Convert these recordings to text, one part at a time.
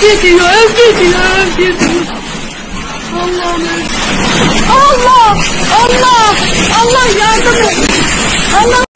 gidiyor. Allah'ım. Allah! Allah! Allah yardım et. Allah!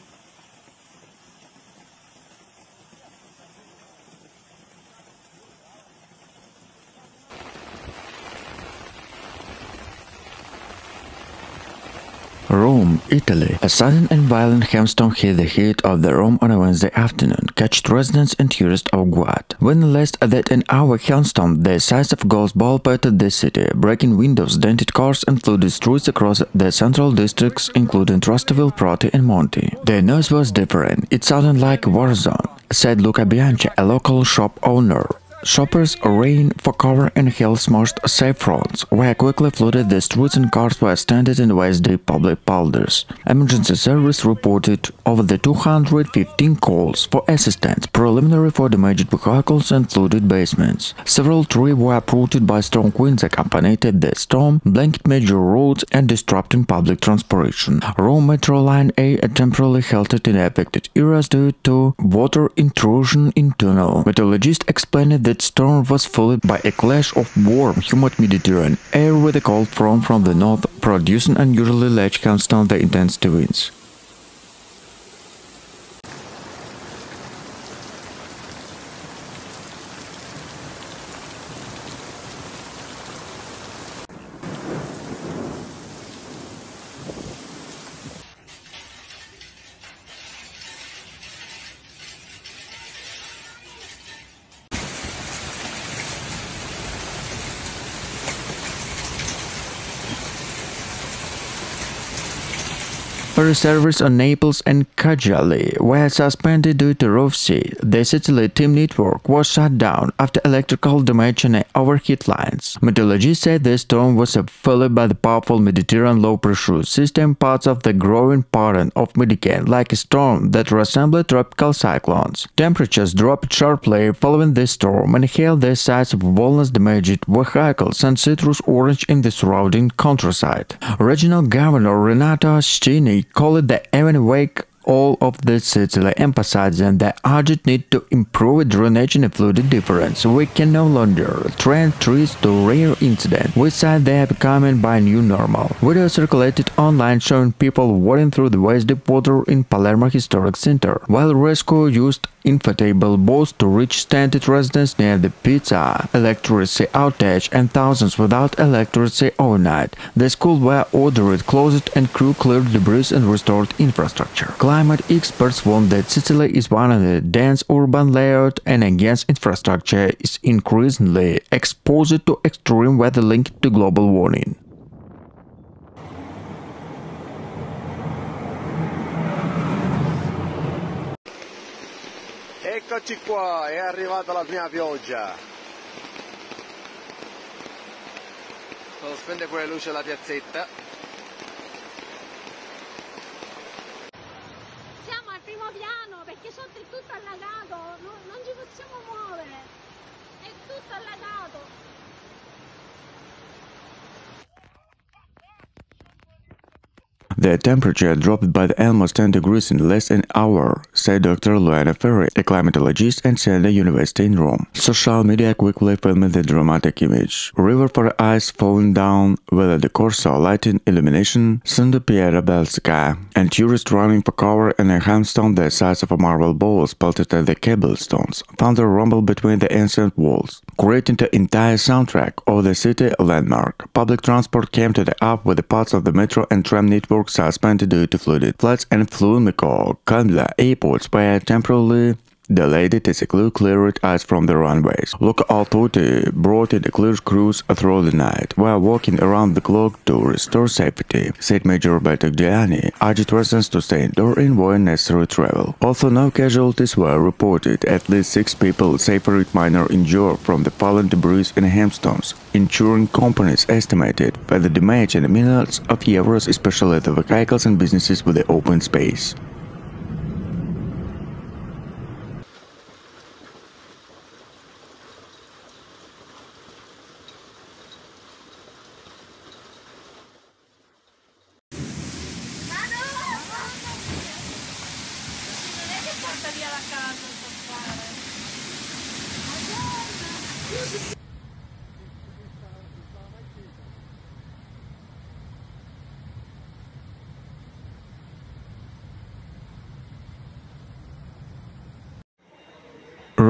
Rome, Italy. A sudden and violent hailstorm hit the heat of the Rome on a Wednesday afternoon, catched residents and tourists off guard. When less than an hour hailstorm the size of golf ball pelted the city, breaking windows, dented cars and flooded streets across the central districts including Trastevere, Proti and Monti. The noise was different. It sounded like a war zone, said Luca Bianchi, a local shop owner. Shoppers ran for cover and hail-smashed safe fronts, where quickly flooded the streets and cars were stranded in waist-deep public boulders. Emergency service reported over the 215 calls for assistance, preliminary for damaged vehicles and flooded basements. Several trees were uprooted by strong winds accompanied the storm, blanket major roads and disrupting public transportation. Rome Metro Line A temporarily halted in affected areas due to water intrusion in tunnel. Meteorologists explained that storm was followed by a clash of warm, humid Mediterranean air with a cold front from the north, producing unusually large hailstones and intense winds. Ferry service on Naples and Cagliari were suspended due to rough sea. The Sicily team network was shut down after electrical damage on overheat lines. Meteorologists said the storm was followed by the powerful Mediterranean low-pressure system, parts of the growing pattern of Mediterranean, like a storm that resembled tropical cyclones. Temperatures dropped sharply following the storm, and hail the size of walnuts damaged vehicles and citrus orange in the surrounding countryside. Regional Governor Renato Ascini called the event wake all of the Sicily, emphasizing the urgent need to improve drainage and flooding difference. We can no longer train trees to rare incidents. We said they are becoming by new normal. Video circulated online showing people wading through the waist-deep water in Palermo Historic Center, while rescue used inflatable boats to reach stranded residents near the piazza. Electricity outage and thousands without electricity overnight. The schools were ordered closed and crew cleared debris and restored infrastructure. Climate experts warn that Sicily is one of the dense urban layout and against infrastructure is increasingly exposed to extreme weather linked to global warming. Eccoci qua, è arrivata la prima pioggia. Lo spende pure luce la piazzetta. Siamo al primo piano perché sotto è tutto allagato, non ci possiamo muovere, è tutto allagato. The temperature dropped by almost 10 degrees in less than an hour, said Dr. Luana Ferri, a climatologist at Siena University in Rome. Social media quickly filmed the dramatic image. River for ice falling down with the Corso lighting illumination, Santa Piera Belsica, and tourists running for cover and a hailstone the size of a marble ball pelted at the cobblestones. Thunder rumbled between the ancient walls, creating the entire soundtrack of the city landmark. Public transport came to the up with the parts of the metro and tram network suspended due to flooded floods, and Fiumicino, Candla airports were temporarily delayed as a crew cleared ice from the runways. Local authority brought in the clear crews through the night, while working around the clock to restore safety, said Major Roberto Giuliani, urged residents to stay indoors and avoid necessary travel. Although no casualties were reported, at least 6 people suffered minor injury from the fallen debris and hailstones. Insurance companies estimated by the damage in millions of euros, especially the vehicles and businesses with the open space. Via la casa,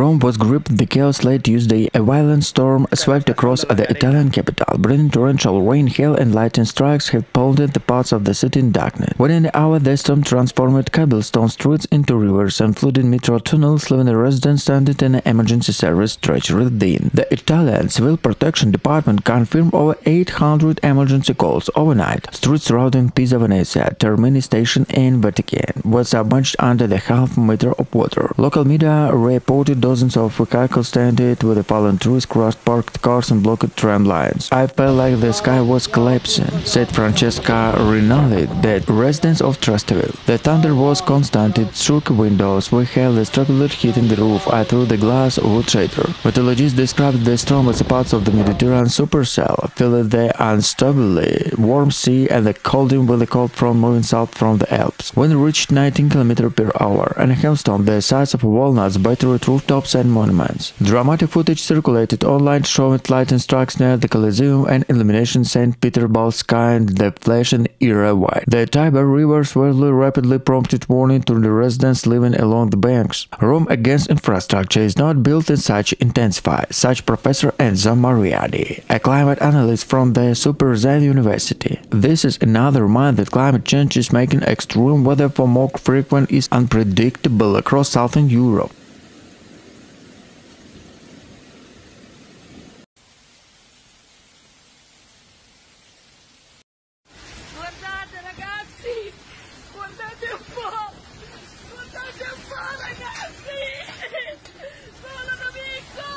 Rome was gripped the chaos late Tuesday. A violent storm swept across the Italian capital, bringing torrential rain, hail and lightning strikes have plunged the parts of the city in darkness. Within an hour, the storm transformed cobblestone streets into rivers and flooded metro tunnels, leaving the residents stranded in an emergency service stretched within. The Italian Civil Protection Department confirmed over 800 emergency calls overnight. Streets surrounding Piazza Venezia, Termini station in Vatican, were submerged under the half-meter of water. Local media reported dozens of vehicles stranded with the fallen trees, crushed parked cars and blocked tram lines. "I felt like the sky was collapsing," said Francesca Rinaldi, the resident of Trastevere. "The thunder was constant, it shook windows, we had the struggle hitting the roof, I threw the glass would shatter." Meteorologists described the storm as a part of the Mediterranean supercell, feeling the unstably warm sea and the cold wind with the cold front moving south from the Alps. When it reached 19 km per hour, and a hailstone the size of walnuts battered rooftops and monuments. Dramatic footage circulated online showing lightning strikes near the Colosseum and illumination St. Petersburg sky and the flashing era wide. The Tiber River swirl rapidly prompted warning to the residents living along the banks. Rome against infrastructure is not built in such intensify, such Professor Enzo Mariani, a climate analyst from the Super Zen University. This is another reminder that climate change is making extreme weather for more frequent is unpredictable across southern Europe. Guardate ragazzi! Guardate un po'! Guardate un po' ragazzi! Sono un amico!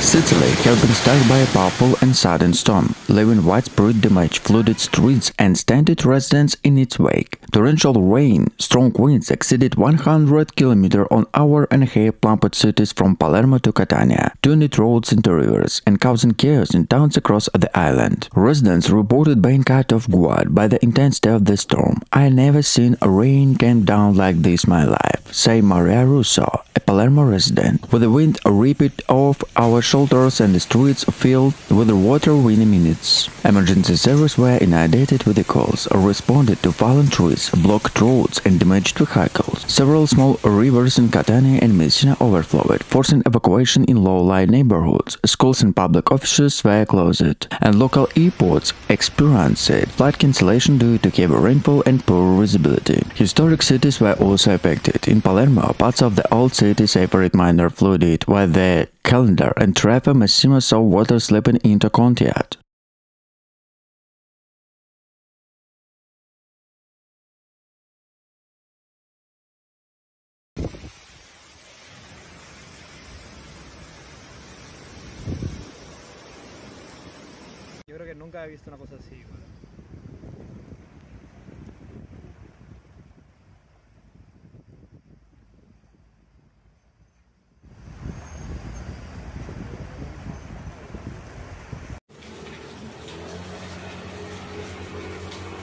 Sicily has been struck by a powerful and sudden storm, leaving widespread damage, flooded streets and stranded residents in its wake. Torrential rain, strong winds exceeded 100 km/h and have plummeted cities from Palermo to Catania, turned roads into rivers, and causing chaos in towns across the island. Residents reported being cut off guard by the intensity of the storm. "I never seen a rain came down like this in my life," say Maria Russo, a Palermo resident. "With the wind ripped off our shoulders and the streets filled with water within minutes. Emergency services were inundated with the calls, responded to fallen trees, blocked roads and damaged vehicles. Several small rivers in Catania and Messina overflowed, forcing evacuation in low-lying neighborhoods. Schools and public offices were closed, and local airports experienced flight cancellation due to heavy rainfall and poor visibility. Historic cities were also affected. In Palermo, parts of the old city separate minor flooded, while the Calendar and Traffa Massimo saw water slipping into Contiat. Yo creo que nunca he visto una cosa así, güey.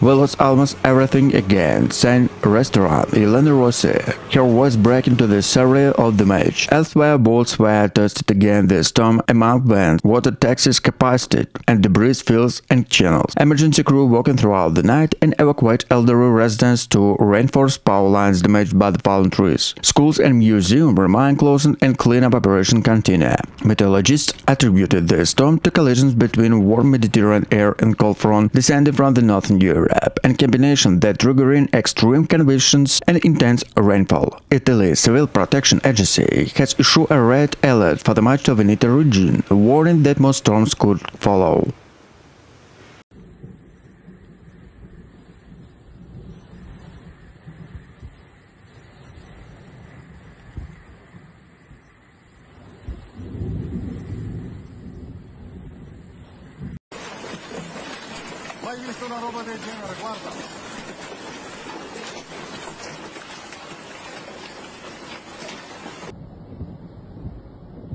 "We lost almost everything again," said restaurant Elena Rossi, her voice breaking to the surreal of the match. Elsewhere, boats were tested again this storm among vents, water taxis capacity, and debris fields and channels. Emergency crew working throughout the night and evacuate elderly residents to reinforce power lines damaged by the fallen trees. Schools and museums remain closed and cleanup operation continue. Meteorologists attributed the storm to collisions between warm Mediterranean air and cold front descending from the northern Europe, and combination that triggering extreme conditions and intense rainfall. Italy's Civil Protection Agency has issued a red alert for the much of the Veneto region, warning that more storms could follow. Mai visto una roba del genere, guarda!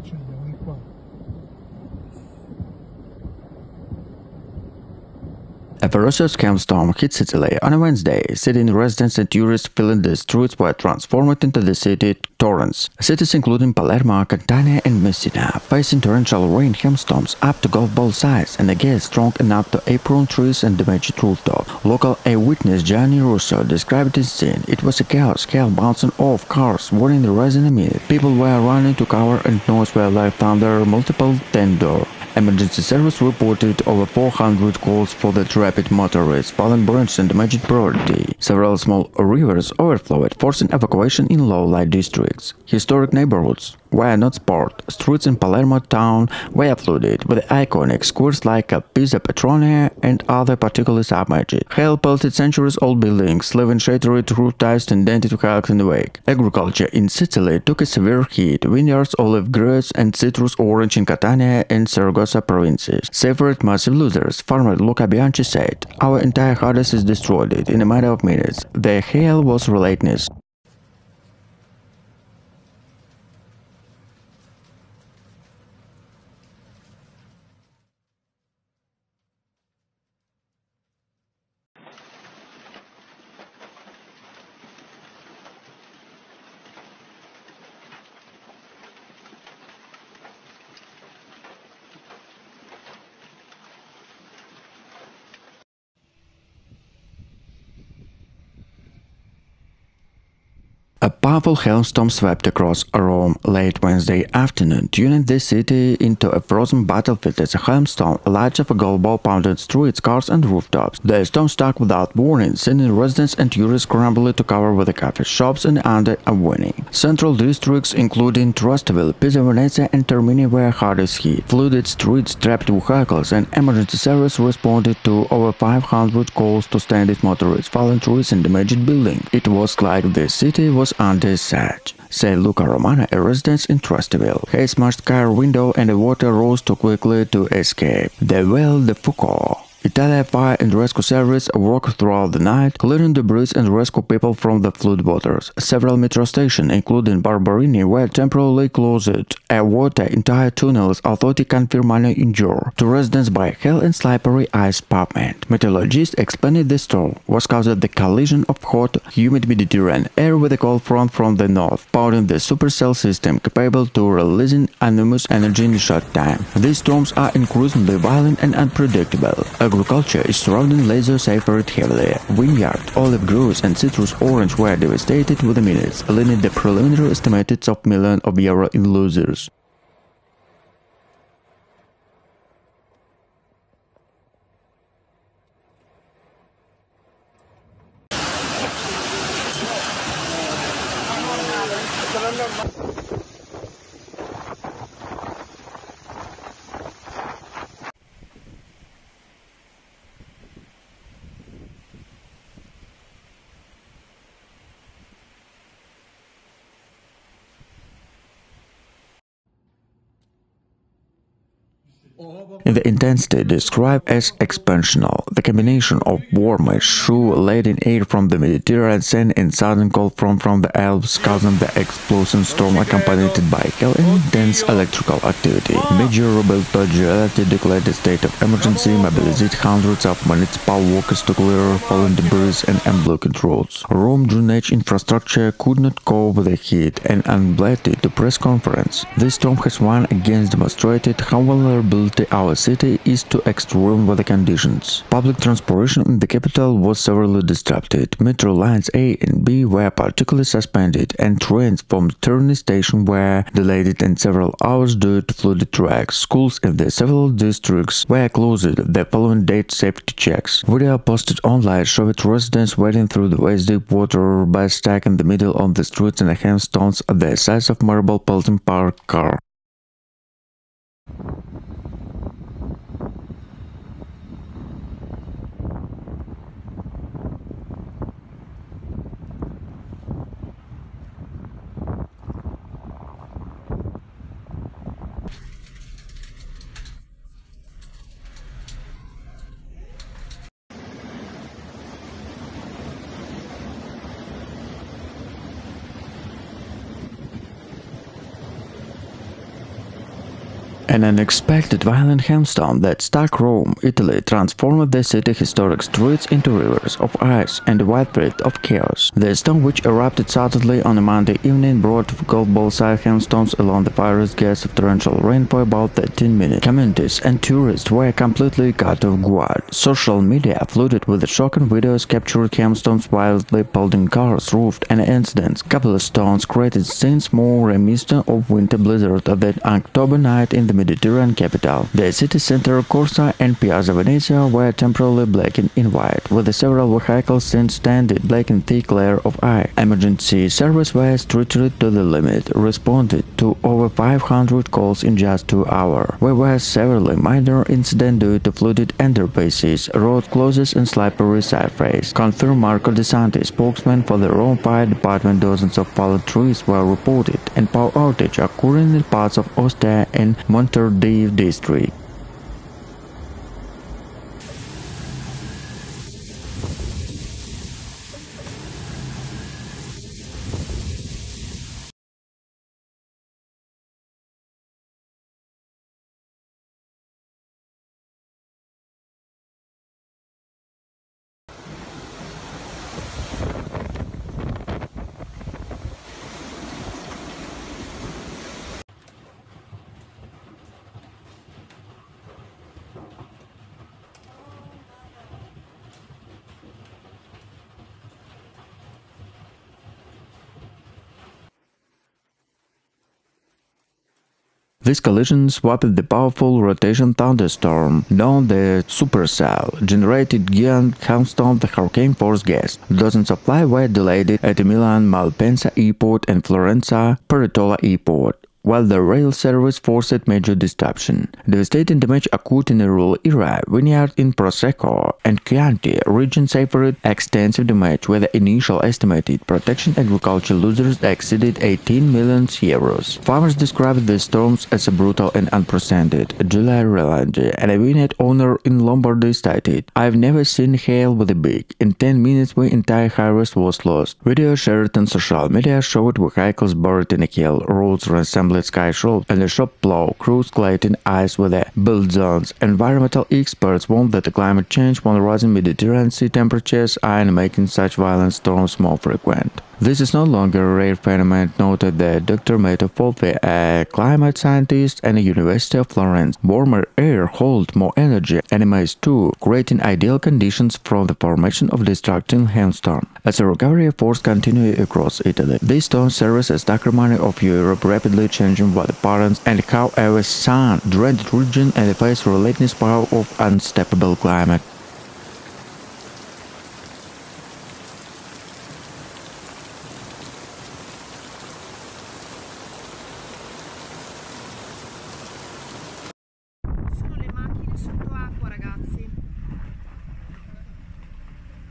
Cioè, andiamo di qua. A ferocious hailstorm hit Sicily on a Wednesday. City residents and tourists filling the streets were transformed into the city torrents. Cities including Palermo, Catania and Messina facing torrential rain hailstorms up to golf ball size and a gale strong enough to apron trees and damaged rooftop. Local eyewitness Gianni Russo described the scene. It was a chaos, hail bouncing off cars, warning the rise in a minute. People were running to cover and noise were like thunder, multiple tender. Emergency service reported over 400 calls for the rapid motorists, fallen branches and damaged property. Several small rivers overflowed, forcing evacuation in low-light districts. Historic neighborhoods were not spared. Streets in Palermo town were flooded, with iconic squares like Piazza Petronia and other particularly submerged. Hail pelted centuries-old buildings, leaving shattered roof tiles and dented hulks in the wake. Agriculture in Sicily took a severe hit. Vineyards, olive groves, and citrus orange in Catania and Saragossa provinces suffered massive losers. Farmer Luca Bianchi said, "Our entire harvest is destroyed in a matter of minutes." The hail was relentless. A powerful hailstorm swept across Rome late Wednesday afternoon, turning the city into a frozen battlefield as a hailstorm, large of a golf ball, pounded streets, cars and rooftops. The storm struck without warning, sending residents and tourists scrambling to cover with the cafes, shops and under a warning. Central districts including Trastevere, Piazza Venezia and Termini were hardest hit. Flooded streets, trapped vehicles and emergency service responded to over 500 calls to stranded motorists, fallen trees and damaged buildings. It was like the city was under siege, said Alessia Romano, a resident in Trastevere. Hail smashed car window and the water rose too quickly to escape. The Well de Foucault. Italia Fire and Rescue Service worked throughout the night, clearing debris and rescue people from the floodwaters. Several metro stations, including Barberini, were temporarily closed. A water entire tunnels, authority confirmed minor injury to residents by hail and slippery ice pavement. Meteorologists explained the storm was caused by the collision of hot, humid Mediterranean air with a cold front from the north, powering the supercell system capable to releasing enormous energy in a short time. These storms are increasingly violent and unpredictable. Agriculture is surrounding laser suffered heavily. Vineyard, olive groves and citrus orange were devastated within minutes, leading the preliminary estimates of millions of euros in losses. The intensity described as expansional, the combination of warmer, shoe-laden air from the Mediterranean Sea and southern cold front from the Alps causing the explosive storm accompanied by hail and intense electrical activity. Major Roberto Giuliani declared a state of emergency, mobilized hundreds of municipal workers to clear fallen debris and unblocked roads. Rome drainage infrastructure could not cope with the heat and unbladed the press conference. This storm has once again demonstrated how vulnerable our city is to extreme weather conditions. Public transportation in the capital was severely disrupted. Metro lines A and B were particularly suspended, and trains from Terni station were delayed in several hours due to flooded tracks. Schools in the several districts were closed the following date safety checks. Video posted online showed residents wading through the waist-deep water by stuck in the middle of the streets and hailstones the size of marble pelting parked car. An unexpected violent hailstorm that struck Rome, Italy, transformed the city's historic streets into rivers of ice and a widespread of chaos. The storm, which erupted suddenly on a Monday evening, brought golf ball-sized hailstones along the fiery gates of torrential rain for about 13 minutes. Communities and tourists were completely caught off guard. Social media flooded with shocking videos capturing hailstones wildly pelting cars, roofs, and incidents. Couple of stones created scenes more reminiscent of winter blizzard that October night in the Mediterranean capital. The city center, Corso and Piazza Venezia were temporarily blackened in white, with several vehicles seen standing black in thick layer of ice. Emergency service was stretched to the limit, responded to over 500 calls in just 2 hours. There were several minor incidents due to flooded underpasses, road closures, and slippery surface. Confirmed Marco De Santi, spokesman for the Rome Fire Department. Dozens of fallen trees were reported, and power outage occurring in parts of Ostia and Montardeve district. This collision swapped the powerful rotation thunderstorm, known the supercell, generated giant hailstorm the hurricane-force gas. Dozens of flights were delayed at Milan Malpensa Airport and Florenza Peretola Airport, while the rail service forced major disruption. Devastating damage occurred in a rural area, vineyard in Prosecco and Chianti region suffered extensive damage, where the initial estimated protection agriculture losses exceeded 18 million euros. Farmers described the storms as brutal and unprecedented. Giulia Relangi, a vineyard owner in Lombardy, stated, "I've never seen hail with a big. In 10 minutes, my entire harvest was lost." Video shared on social media showed vehicles buried in a hail, roads resembled sky road, and a shop plow crews clearing ice with the build zones. Environmental experts warn that the climate change, while rising Mediterranean sea temperatures, are making such violent storms more frequent. This is no longer a rare phenomenon, noted the Dr. Matteo Folfi, a climate scientist at the University of Florence. Warmer air holds more energy and emits too, creating ideal conditions for the formation of destructive hailstorm. As the recovery efforts continue across Italy, these storms serve as dark reminder of Europe rapidly changing weather patterns and how our sun-drenched region and the face relentless power of unstoppable climate.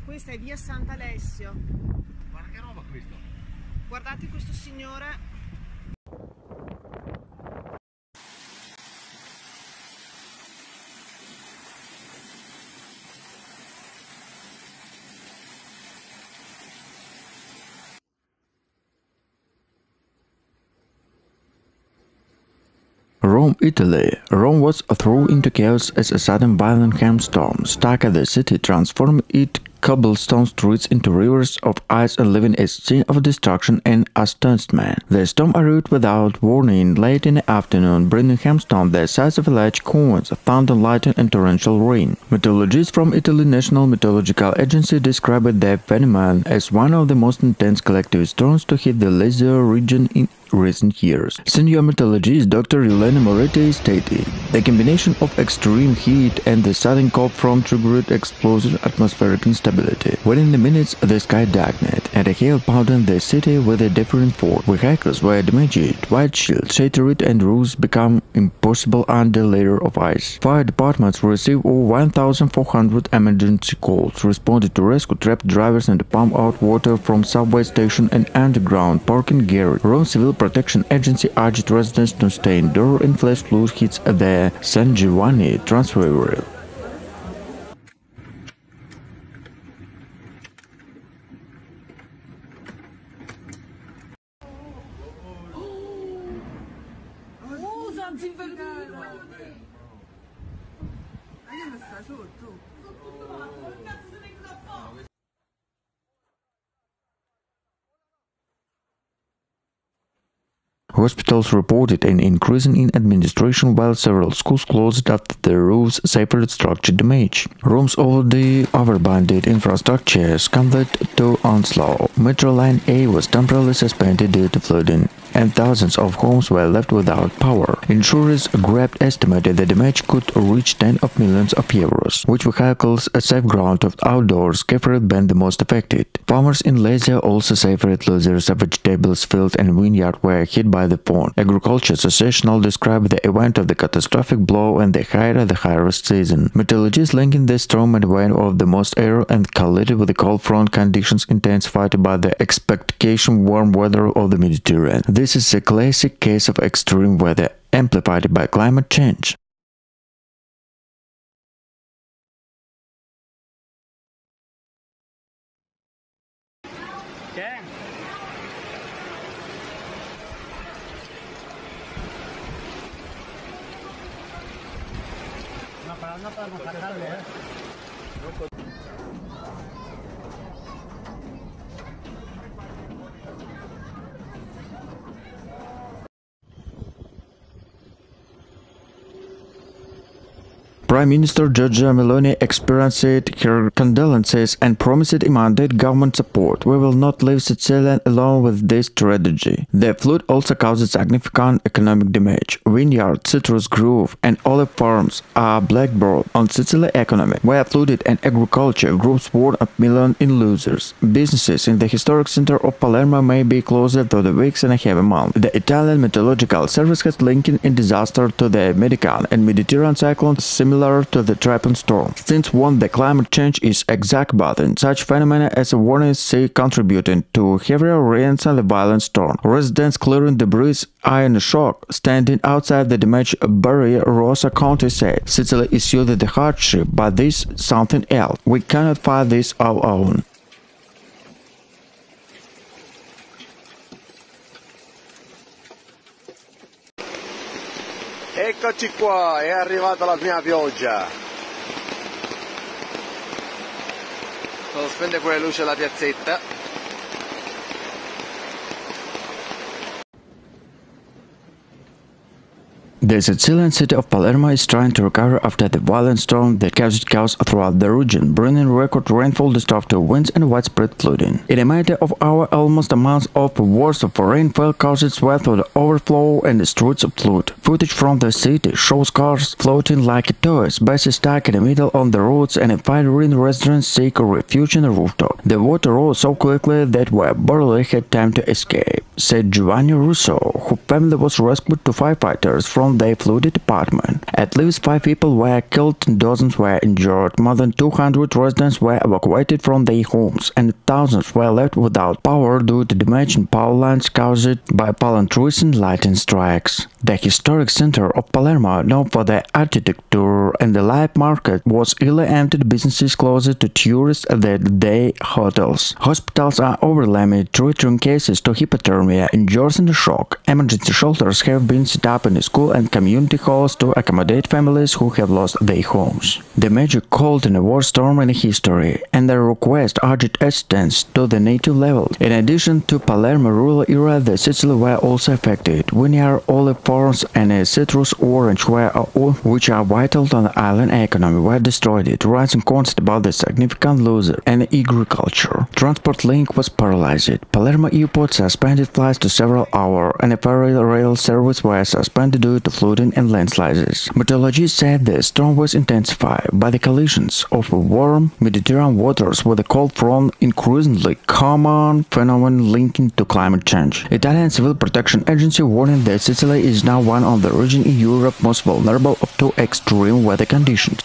Questa è via Sant'Alessio. Guarda che roba questo. Guardate questo signore. Rome, Italy. Rome was thrown into chaos as a sudden violent hailstorm struck at the city, transforming its cobblestone streets into rivers of ice and leaving a scene of destruction and astonishment. The storm arrived without warning late in the afternoon, bringing hailstones the size of large coins, thunder, lightning, and torrential rain. Meteorologists from Italy's National Meteorological Agency described the phenomenon as one of the most intense collective storms to hit the Lazio region in recent years. Senior meteorologist Dr. Elena Moretti stated, "The combination of extreme heat and the sudden cold front triggered explosive atmospheric instability. Within the minutes, the sky darkened, and a hail powdered the city with a different force. Vehicles were damaged, windshields shattered, and roofs became impossible under a layer of ice. Fire departments received over 1,400 emergency calls, responded to rescue trapped drivers and pump out water from subway station and underground parking garage. Rome Civil Protection Agency urged residents to stay indoors and flash flood hits at the San Giovanni Trastevere. Zanzifero! Hospitals reported an increase in administration while several schools closed after the roofs suffered structure damage. Rooms over the overbundled infrastructure succumbed to onslaught. Metro Line A was temporarily suspended due to flooding, and thousands of homes were left without power. Insurers grabbed estimated the damage could reach tens of millions of euros, which vehicles safeground of outdoors have been the most affected. Farmers in Alessia also suffered losses of vegetables, field and vineyard were hit by the pond. Agriculture Association described the event of the catastrophic blow and the higher the harvest season. Meteorologists linking the storm and wind of the most air and collided with the cold front conditions intensified by the expectation warm weather of the Mediterranean. This is a classic case of extreme weather amplified by climate change. No podemos sacarlo, Prime Minister Giorgia Meloni expressed her condolences and promised immediate government support. "We will not leave Sicily alone with this tragedy." The flood also caused significant economic damage. Vineyards, citrus grove, and olive farms are blackboard on Sicily economy, where flooded and agriculture groups warn of millions in losers. Businesses in the historic center of Palermo may be closed for the weeks and a half a month. The Italian Meteorological Service has linked in disaster to the Medican and Mediterranean cyclones similar to the Triton storm. Since when the climate change is exacerbating such phenomena as a warning sea contributing to heavier rains and a violent storm. Residents clearing debris are in shock. Standing outside the damaged barrier, Rosa Conte said, "Sicily is used to the hardship, but this is something else. We cannot fight this our own." Eccoci qua, è arrivata la prima pioggia. Devo spendere pure luce alla piazzetta. The Sicilian city of Palermo is trying to recover after the violent storm that caused chaos throughout the region, bringing record rainfall, destructive winds and widespread flooding. In a matter of hours, almost a month of worth of rainfall caused sweat to the overflow and the streets of flood. Footage from the city shows cars floating like toys, buses stuck in the middle on the roads, and fire-ridden residents seek refuge in the rooftop. The water rose so quickly that we barely had time to escape, said Giovanni Russo, whose family was rescued to firefighters from the flooded apartment. At least 5 people were killed and dozens were injured. More than 200 residents were evacuated from their homes, and thousands were left without power due to damage in power lines caused by palm trees and lightning strikes. The historic center of Palermo, known for the architecture and the live market, was illy emptied, businesses closed to tourists at the day hotels. Hospitals are overwhelmed, treating cases to hypothermia, injuries and shock. Emergency shelters have been set up in school and community halls to accommodate families who have lost their homes. The major called in a war storm in history, and the request urged assistance to the native level. In addition to Palermo rural area, the Sicily were also affected. Vineyard, olive farms, and a citrus orange which are vital to the island economy were destroyed, rising concerns about the significant loser and agriculture. Transport link was paralyzed. Palermo airport suspended flights to several hours, and a ferry rail service were suspended due to flooding and landslides. Meteorologists said the storm was intensified by the collisions of warm Mediterranean waters with a cold front, increasingly common phenomenon linking to climate change. Italian Civil Protection Agency warning that Sicily is now one of the regions in Europe most vulnerable to extreme weather conditions.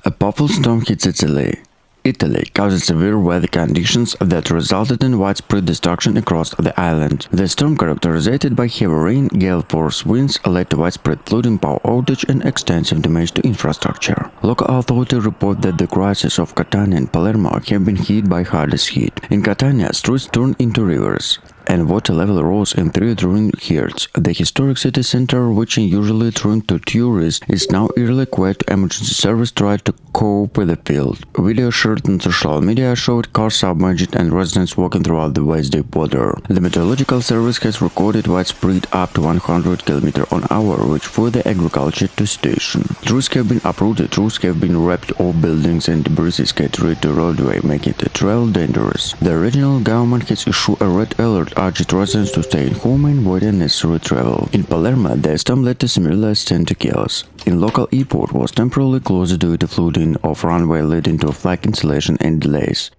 A powerful storm hits Italy. Italy caused severe weather conditions that resulted in widespread destruction across the island. The storm, characterized by heavy rain, gale force winds, led to widespread flooding, power outage, and extensive damage to infrastructure. Local authorities report that the crises of Catania and Palermo have been hit by hardest hit. In Catania, streets turned into rivers, and water level rose in 3 during herds. The historic city center, which usually turned to tourists, is now eerily quiet. Emergency service tried to cope with the field. Video shared on social media showed cars submerged and residents walking throughout the waist-deep water. The meteorological service has recorded widespread up to 100 km/h, which further agriculture to station. Trees have been uprooted, roofs have been ripped off buildings, and debris is scattered to roadway, making the trail dangerous. The regional government has issued a red alert, urged residents to stay at home and avoid unnecessary travel. In Palermo, the storm led to similar extent to chaos. In local airport was temporarily closed due to flooding of runway, leading to flight cancellation and delays.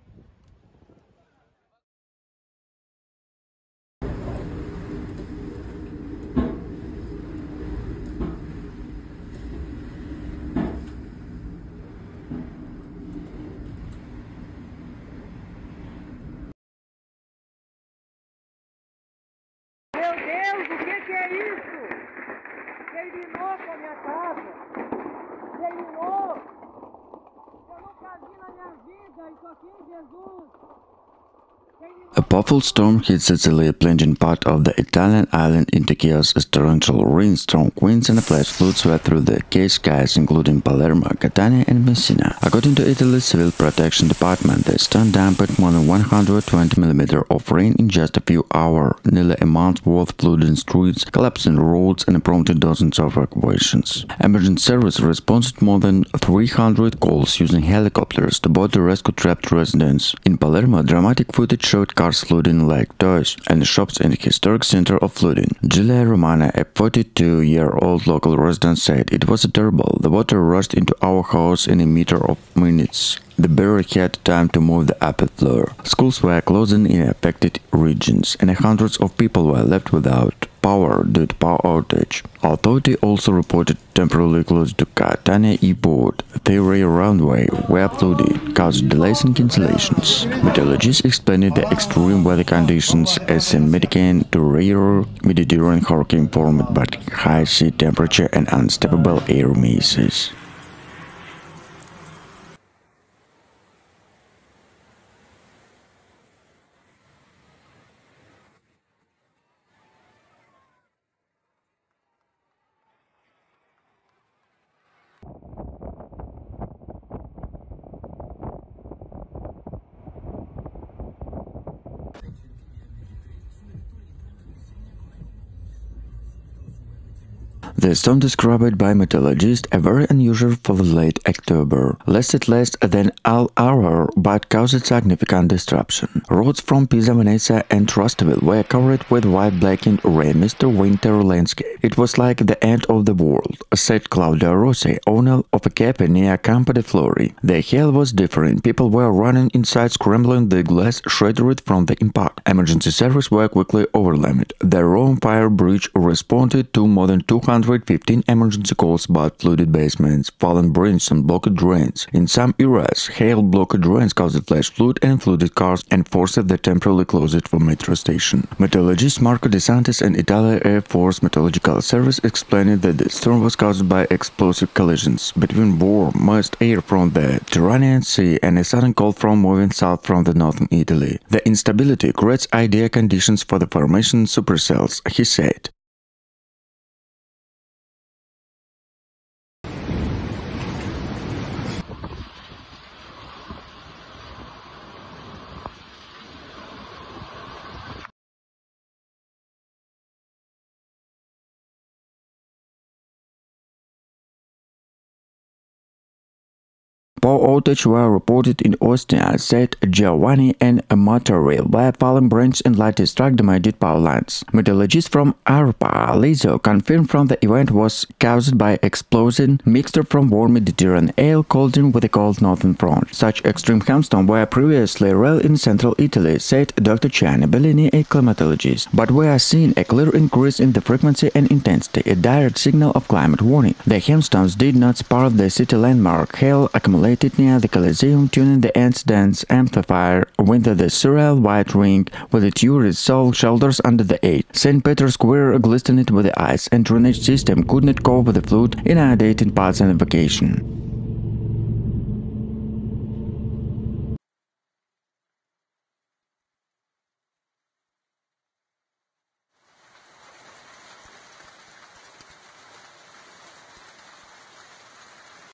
Meu Deus, o que é isso? Terminou com a minha casa. Terminou. Eu nunca vi na minha vida isso aqui, Jesus. A powerful storm hit Sicily, plunging part of the Italian island into chaos as torrential rain, strong winds, and a flash flood swept through the gray skies, including Palermo, Catania, and Messina. According to Italy's Civil Protection Department, the storm dumped more than 120 mm of rain in just a few hours, nearly a month's worth, flooding streets, collapsing roads, and prompted dozens of evacuations. Emergency service responded more than 300 calls using helicopters to board the rescue trapped residents. In Palermo, dramatic footage showed cars flooding like toys, and shops in the historic center of flooding. Alessia Romano, a 42-year-old local resident, said, "It was terrible. The water rushed into our house in a matter of minutes. The barrier had time to move the upper floor. Schools were closing in affected regions, and hundreds of people were left without power due to power outage." Authority also reported temporarily closed to Catania airport. The rail runway were flooded, caused delays and cancellations. Meteorologists explained the extreme weather conditions as a mitigant to rare Mediterranean hurricane formed by high sea temperature and unstable air masses. The storm, described by meteorologists as very unusual for the late October, lasted less than an hour but caused significant disruption. Roads from Piazza Venezia and Trastevere were covered with white blackened rain amidst the winter landscape. "It was like the end of the world," said Claudia Rossi, owner of a cafe near Campo de Flori. "The hail was different. People were running inside, scrambling, the glass shattered from the impact. Emergency services were quickly overwhelmed. The Rome Fire Bridge responded to more than 215 emergency calls about flooded basements, fallen bridges, and blocked drains. In some areas, hail blocked drains caused flash flood and flooded cars and forced the temporarily closed for metro station." Meteorologist Marco De Santis and Italian Air Force Meteorological Service explained that the storm was caused by explosive collisions between warm, moist air from the Mediterranean Sea and a sudden cold front moving south from the northern Italy. "The instability creates ideal conditions for the formation of supercells," he said. Power outage were reported in Ostia, said Giovanni, and a motor rail where fallen branches and lightning struck damaged power lines. Meteorologist from Arupa, Alessia, confirmed from the event was caused by explosion mixture from warm Mediterranean air colding with a cold northern front. Such extreme hailstorms were previously rare in central Italy, said Dr. Gianni Bellini, a climatologist. But we are seeing a clear increase in the frequency and intensity, a direct signal of climate warning. The hailstones did not spar the city landmark. Hail accumulated near the Colosseum, tuning the ants' dance amplifier with the surreal white ring with the tourist soul shoulders under the 8. St. Peter's Square glistened with the ice, and drainage system could not cope with the flood, inundating parts and vacation.